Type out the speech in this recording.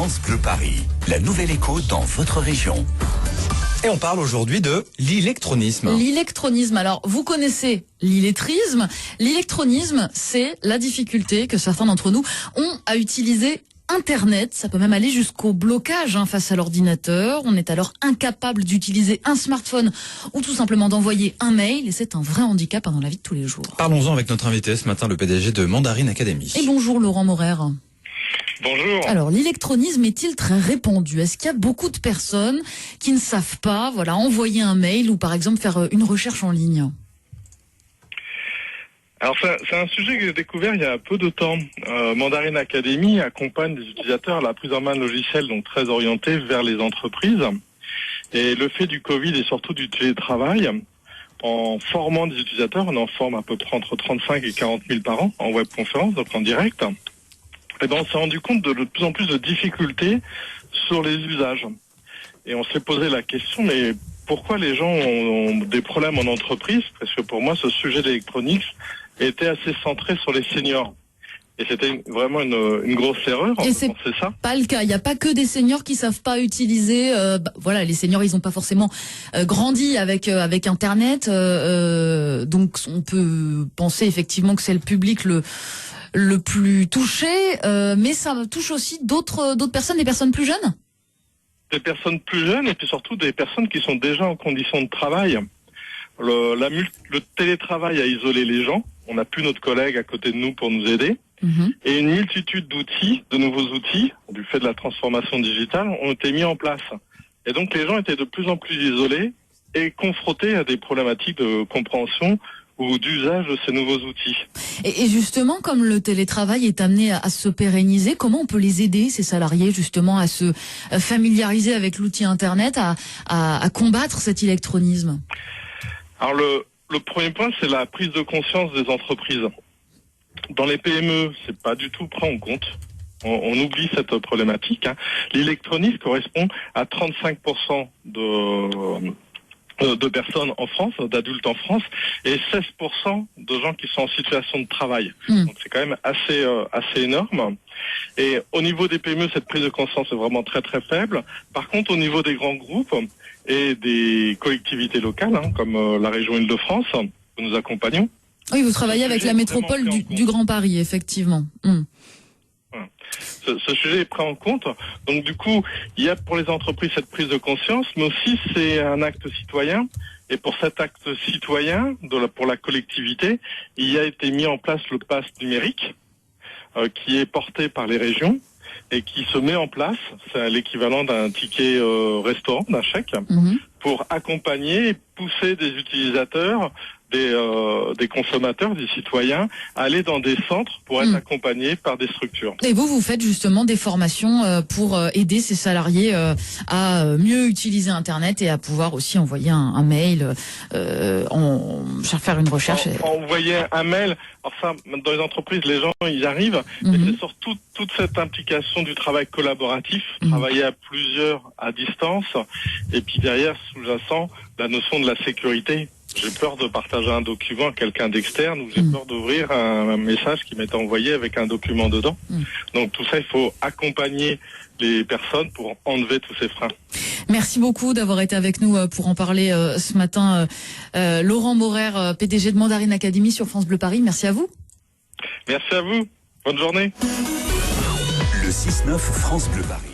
France Bleu Paris, la nouvelle écho dans votre région. Et on parle aujourd'hui de l'électronisme. L'électronisme, alors vous connaissez l'illettrisme. L'électronisme, c'est la difficulté que certains d'entre nous ont à utiliser Internet. Ça peut même aller jusqu'au blocage face à l'ordinateur. On est alors incapable d'utiliser un smartphone ou tout simplement d'envoyer un mail. Et c'est un vrai handicap dans la vie de tous les jours. Parlons-en avec notre invité ce matin, le PDG de Mandarine Academy. Et bonjour Laurent Morer. Bonjour. Alors, l'électronisme est-il très répandu? Est-ce qu'il y a beaucoup de personnes qui ne savent pas, envoyer un mail ou par exemple faire une recherche en ligne? Alors c'est un sujet que j'ai découvert il y a peu de temps. Mandarine Academy accompagne des utilisateurs à la prise en main de logiciels donc très orientés vers les entreprises. Et le fait du Covid et surtout du télétravail, en formant des utilisateurs, on en forme à peu près entre 35 et 40 000 par an en webconférence, donc en direct. Et on s'est rendu compte de plus en plus de difficultés sur les usages. Et on s'est posé la question, mais pourquoi les gens ont des problèmes en entreprise? Parce que pour moi, ce sujet d'électronique était assez centré sur les seniors. Et c'était vraiment une grosse erreur. Et c'est ça. Pas le cas. Il n'y a pas que des seniors qui savent pas utiliser. Les seniors, ils n'ont pas forcément grandi avec Internet. Donc, on peut penser effectivement que c'est le public le plus touché, mais ça touche aussi d'autres personnes, des personnes plus jeunes. Des personnes plus jeunes et puis surtout des personnes qui sont déjà en condition de travail. Le télétravail a isolé les gens. On n'a plus notre collègue à côté de nous pour nous aider. Et une multitude d'outils, de nouveaux outils, du fait de la transformation digitale, ont été mis en place. Et donc les gens étaient de plus en plus isolés et confrontés à des problématiques de compréhension ou d'usage de ces nouveaux outils. Et justement, comme le télétravail est amené à se pérenniser, comment on peut les aider, ces salariés, justement, à se familiariser avec l'outil Internet, à combattre cet électronisme? Alors le premier point, c'est la prise de conscience des entreprises. Dans les PME, c'est pas du tout pris en compte. On oublie cette problématique. L'électronisme correspond à 35% de personnes en France, d'adultes en France, et 16% de gens qui sont en situation de travail. Donc c'est quand même assez énorme. Et au niveau des PME, cette prise de conscience est vraiment très très faible. Par contre, au niveau des grands groupes et des collectivités locales, comme la région Île-de-France, que nous accompagnons. Oui, vous travaillez avec la métropole du Grand Paris, effectivement. Ce sujet est pris en compte. Donc du coup, il y a pour les entreprises cette prise de conscience, mais aussi c'est un acte citoyen. Et pour cet acte citoyen, pour la collectivité, il a été mis en place le pass numérique, qui est porté par les régions et qui se met en place, c'est l'équivalent d'un ticket restaurant, d'un chèque, pour accompagner et pousser des utilisateurs, des consommateurs, des citoyens, à aller dans des centres pour être accompagnés par des structures. Et vous faites justement des formations pour aider ces salariés à mieux utiliser Internet et à pouvoir aussi envoyer un mail, faire une recherche. Envoyer un mail, alors ça, dans les entreprises, les gens y arrivent, mais c'est surtout toute cette implication du travail collaboratif, travailler à plusieurs à distance, et puis derrière, sous-jacent, la notion de la sécurité. J'ai peur de partager un document à quelqu'un d'externe ou j'ai peur d'ouvrir un message qui m'est envoyé avec un document dedans. Donc tout ça, il faut accompagner les personnes pour enlever tous ces freins. Merci beaucoup d'avoir été avec nous pour en parler ce matin. Laurent Morer, PDG de Mandarine Academy sur France Bleu Paris. Merci à vous. Merci à vous. Bonne journée. Le 6-9 France Bleu Paris.